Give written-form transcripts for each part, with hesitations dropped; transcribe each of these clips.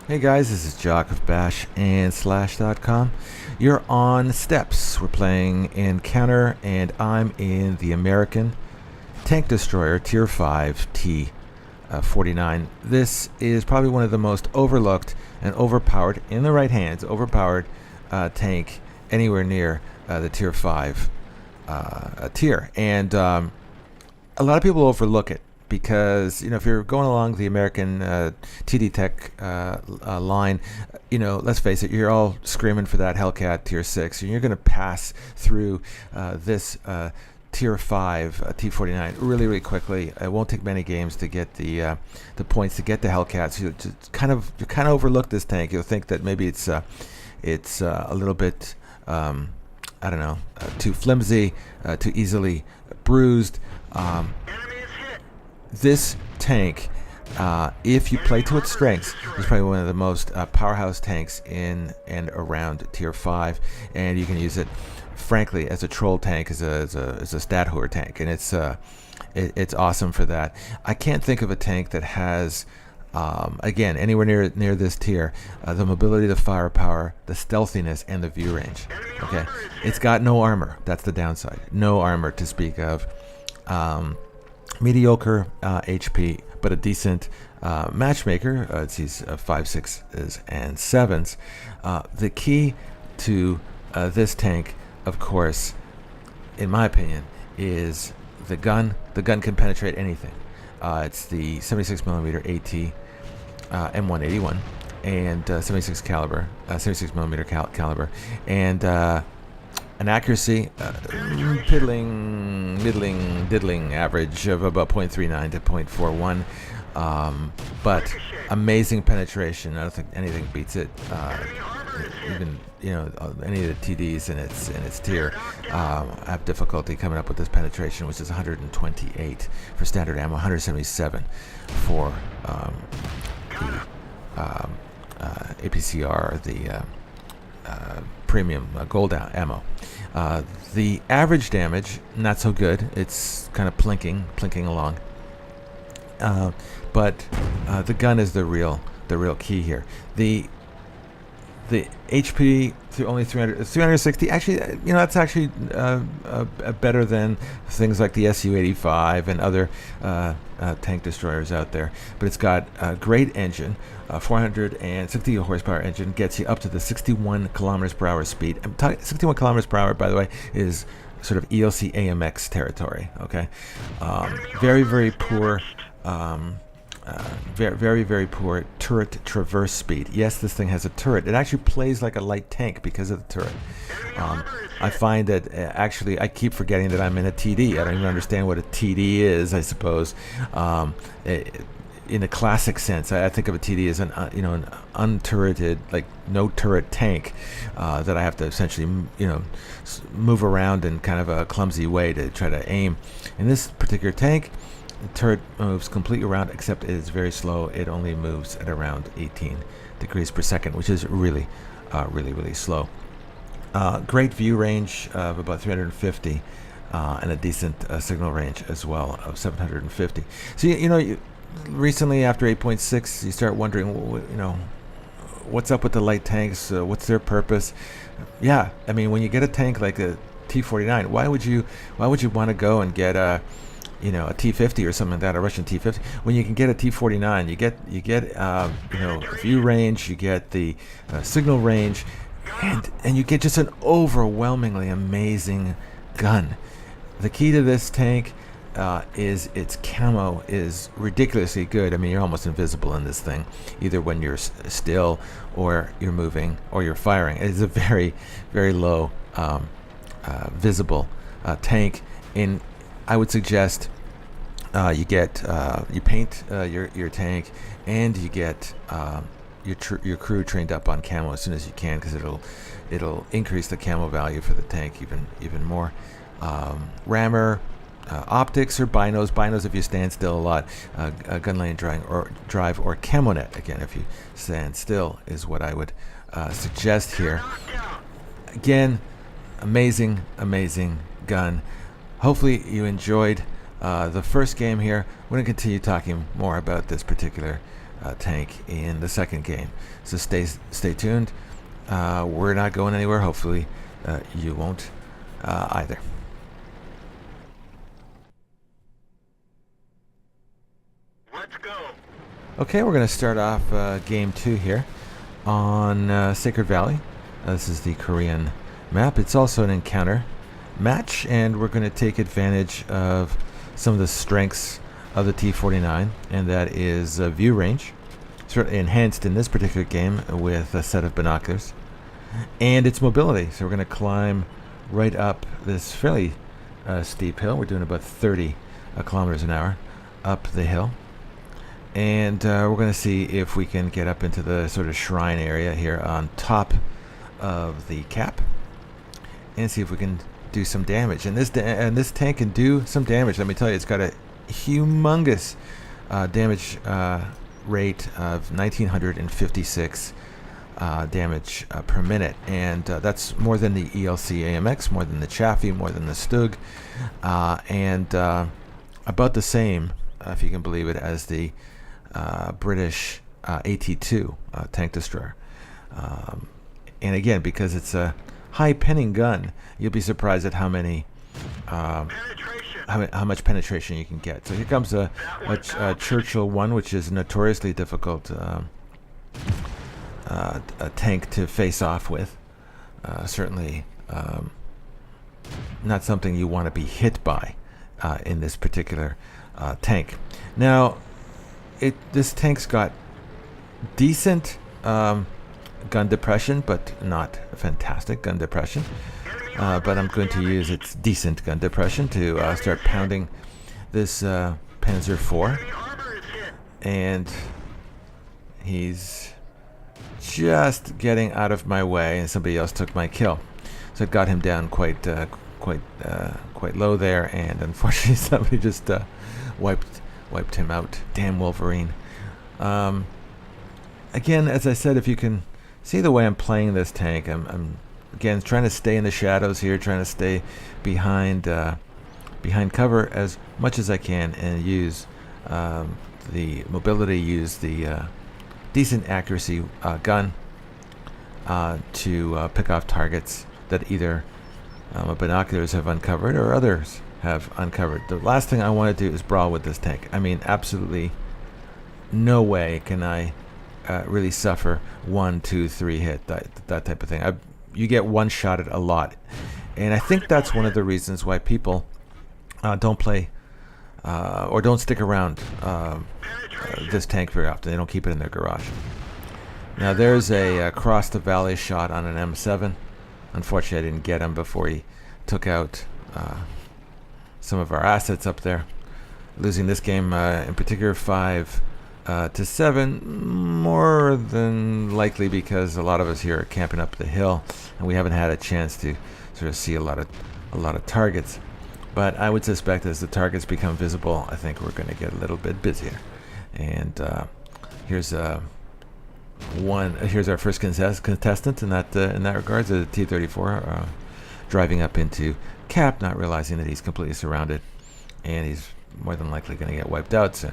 Hey guys, this is Jock of Bash and Slash.com. You're on Steps. We're playing Encounter, and I'm in the American Tank Destroyer Tier 5 T49. This is probably one of the most overlooked and overpowered, in the right hands, overpowered tank anywhere near the Tier 5 tier. And a lot of people overlook it, because if you're going along the American TD Tech line, let's face it, you're all screaming for that Hellcat Tier 6, and you're going to pass through this Tier 5 T49 really quickly. It won't take many games to get the points to get the Hellcat. So you kind of overlook this tank. You'll think that maybe it's a little bit too flimsy, too easily bruised. This tank, if you play to its strengths, is probably one of the most powerhouse tanks in and around Tier 5, and you can use it, frankly, as a troll tank, as a stat whore tank, and it's awesome for that. I can't think of a tank that has, again, anywhere near this tier, the mobility, the firepower, the stealthiness, and the view range. Okay, it's got no armor. That's the downside. No armor to speak of. Mediocre HP, but a decent matchmaker. It's these 5, 6s, and 7s. The key to this tank, of course, in my opinion, is the gun. The gun can penetrate anything. It's the 76mm AT M181 and 76 millimeter caliber, and an accuracy, diddling average of about 0.39 to 0.41, but amazing penetration. I don't think anything beats it. Even any of the TDs in its tier have difficulty coming up with this penetration, which is 128 for standard ammo, 177 for the APCR, the premium gold ammo. The average damage, not so good. It's kind of plinking along. But the gun is the real key here. The HP through only 360. Actually, that's actually better than things like the SU-85 and other tank destroyers out there. But it's got a great engine, 460 horsepower engine, gets you up to the 61 kilometers per hour speed. 61 kilometers per hour, by the way, is sort of ELC AMX territory. Okay, very poor. Very poor turret traverse speed. Yes, this thing has a turret. It actually plays like a light tank because of the turret. I find that actually I keep forgetting that I'm in a TD. I don't even understand what a TD is, I suppose. In a classic sense, I think of a TD as an unturreted, like no turret tank that I have to essentially move around in kind of a clumsy way to try to aim. In this particular tank, the turret moves completely around, except it is very slow. It only moves at around 18 degrees per second, which is really slow. Great view range of about 350, and a decent signal range as well of 750. So recently after 8.6, you start wondering, what's up with the light tanks? What's their purpose? Yeah, I mean, when you get a tank like a T49, why would you want to go and get a T50 or something like that, a Russian T50, when you can get a T49? You get view range, you get the signal range, and you get just an overwhelmingly amazing gun. The key to this tank is its camo is ridiculously good. I mean, you're almost invisible in this thing, either when you're still or you're moving or you're firing. It is a very low visible tank. I would suggest you paint your tank, and you get your crew trained up on camo as soon as you can, because it'll increase the camo value for the tank even more. Rammer, optics, or binos if you stand still a lot. Gun lane drive or camo net, again, if you stand still, is what I would suggest here. Again, amazing gun. Hopefully you enjoyed the first game here. We're going to continue talking more about this particular tank in the second game. So stay tuned. We're not going anywhere. Hopefully, you won't either. Let's go. Okay, we're going to start off game 2 here on Sacred Valley. This is the Korean map. It's also an encounter match, and we're going to take advantage of some of the strengths of the T49, and that is view range, certainly enhanced in this particular game with a set of binoculars, and its mobility. So we're going to climb right up this fairly steep hill. We're doing about 30 kilometers an hour up the hill, and we're going to see if we can get up into the sort of shrine area here on top of the cap, and see if we can do some damage. And this tank can do some damage. Let me tell you, it's got a humongous damage rate of 1956 damage per minute, and that's more than the ELC AMX, more than the Chaffee, more than the Stug, and about the same, if you can believe it, as the British AT2 Tank Destroyer. And again, because it's a high penning gun, you'll be surprised at how many how much penetration you can get. So here comes a Churchill 1, which is notoriously difficult a tank to face off with. Certainly not something you want to be hit by in this particular tank. Now, this tank's got decent gun depression, but not fantastic gun depression. But I'm going to use its decent gun depression to start pounding this Panzer IV. And he's just getting out of my way, and somebody else took my kill. So it got him down quite low there, and unfortunately somebody just wiped him out. Damn Wolverine. Again, as I said, if you can see the way I'm playing this tank, I'm again trying to stay in the shadows here, trying to stay behind cover as much as I can, and use the mobility, use the decent accuracy gun to pick off targets that either my binoculars have uncovered or others have uncovered. The last thing I want to do is brawl with this tank. I mean, absolutely no way can I really suffer 1, 2, 3 hit, that type of thing. You get one shot at a lot, and I think that's one of the reasons why people don't play or don't stick around this tank very often. They don't keep it in their garage. Now there's a across the valley shot on an M7. Unfortunately, I didn't get him before he took out some of our assets up there. Losing this game in particular 5 to 7, more than likely because a lot of us here are camping up the hill, and we haven't had a chance to sort of see a lot of targets. But I would suspect as the targets become visible, I think we're going to get a little bit busier. And here's our first contestant in that regard, the T-34 driving up into cap, not realizing that he's completely surrounded, and he's more than likely going to get wiped out. So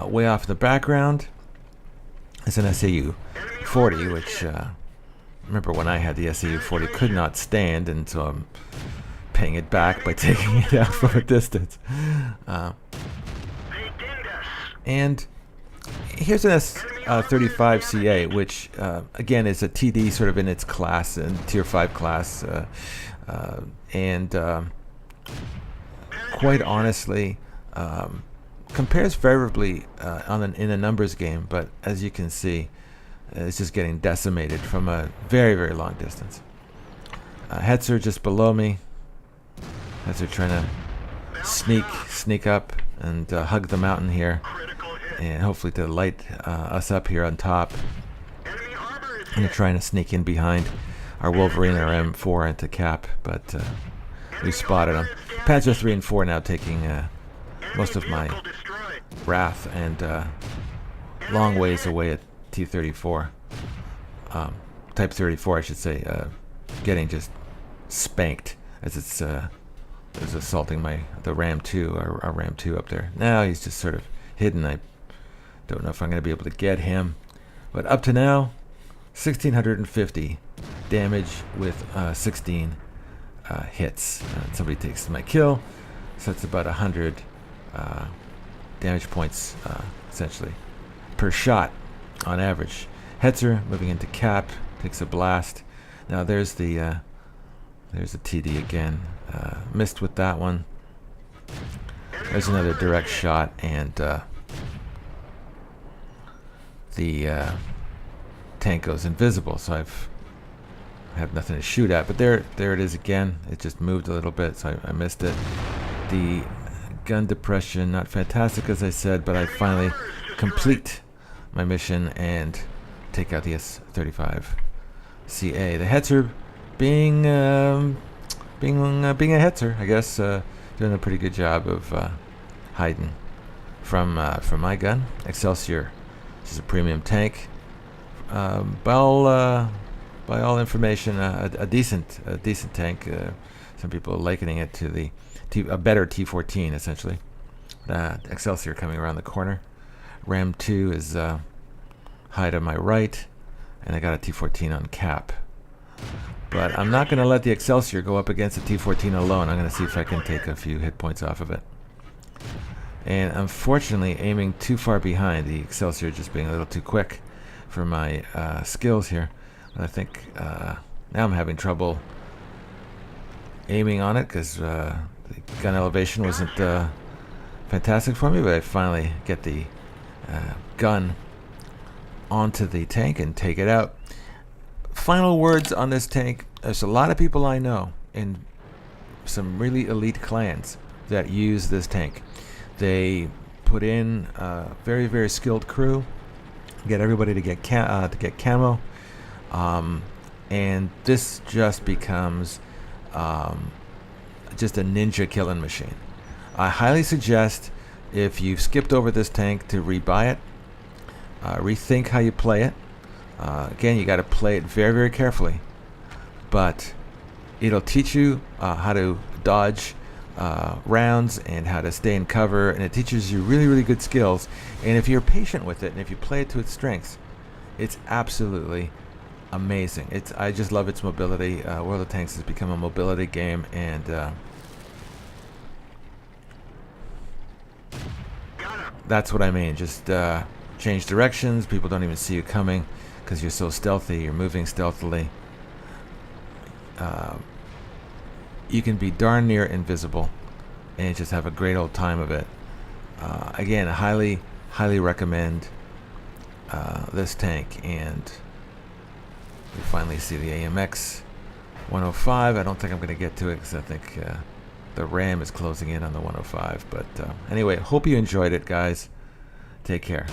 way off in the background is an SAU-40, which remember when I had the SAU-40, could not stand, and so I'm paying it back by taking it out from a distance. And here's an S35CA, which again is a TD sort of in its class, and tier 5 class, and quite honestly compares favorably in a numbers game, but as you can see, it's just getting decimated from a very, very long distance. Hetzer just below me. Hetzer trying to sneak up and hug the mountain here, and hopefully to light us up here on top. And trying to sneak in behind our Wolverine or M4 into cap, but we spotted him. Panzer 3 and 4 now taking most of my wrath, and long ways away at T-34, Type 34 I should say, getting just spanked as it's assaulting the Ram 2, our Ram 2 up there. Now he's just sort of hidden. I Don't know if I'm going to be able to get him. But up to now, 1,650 damage with 16 hits. Somebody takes my kill, so that's about 100 damage points, essentially, per shot on average. Hetzer moving into cap, takes a blast. Now there's the TD again. Missed with that one. There's another direct shot, and the tank goes invisible, so I have nothing to shoot at. But there it is again. It just moved a little bit, so I missed it. The gun depression, not fantastic as I said, but I finally complete my mission and take out the S-35 CA. The Hetzer being a Hetzer, I guess, doing a pretty good job of hiding from my gun, Excelsior. This is a premium tank. By all information, a decent tank. Some people likening it to a better T14, essentially. Excelsior coming around the corner. Ram 2 is high to my right, and I got a T14 on cap. But I'm not going to let the Excelsior go up against the T14 alone. I'm going to see if I can take a few hit points off of it. And unfortunately, aiming too far behind, the Excelsior just being a little too quick for my skills here. But I think now I'm having trouble aiming on it because the gun elevation wasn't fantastic for me, but I finally get the gun onto the tank and take it out. Final words on this tank. There's a lot of people I know in some really elite clans that use this tank. They put in very, very skilled crew, get everybody to get camo, and this just becomes just a ninja killing machine. I highly suggest, if you've skipped over this tank, to rebuy it, rethink how you play it. Again, you got to play it very, very carefully, but it'll teach you how to dodge rounds and how to stay in cover, and it teaches you really, really good skills. And if you're patient with it and if you play it to its strengths, it's absolutely amazing. I just love its mobility. World of Tanks has become a mobility game, and that's what I mean. Just change directions. People don't even see you coming because you're so stealthy. You're moving stealthily. You can be darn near invisible and just have a great old time of it. Again, I highly recommend this tank. And we finally see the AMX 105. I don't think I'm going to get to it because I think the Ram is closing in on the 105. But anyway, hope you enjoyed it, guys. Take care.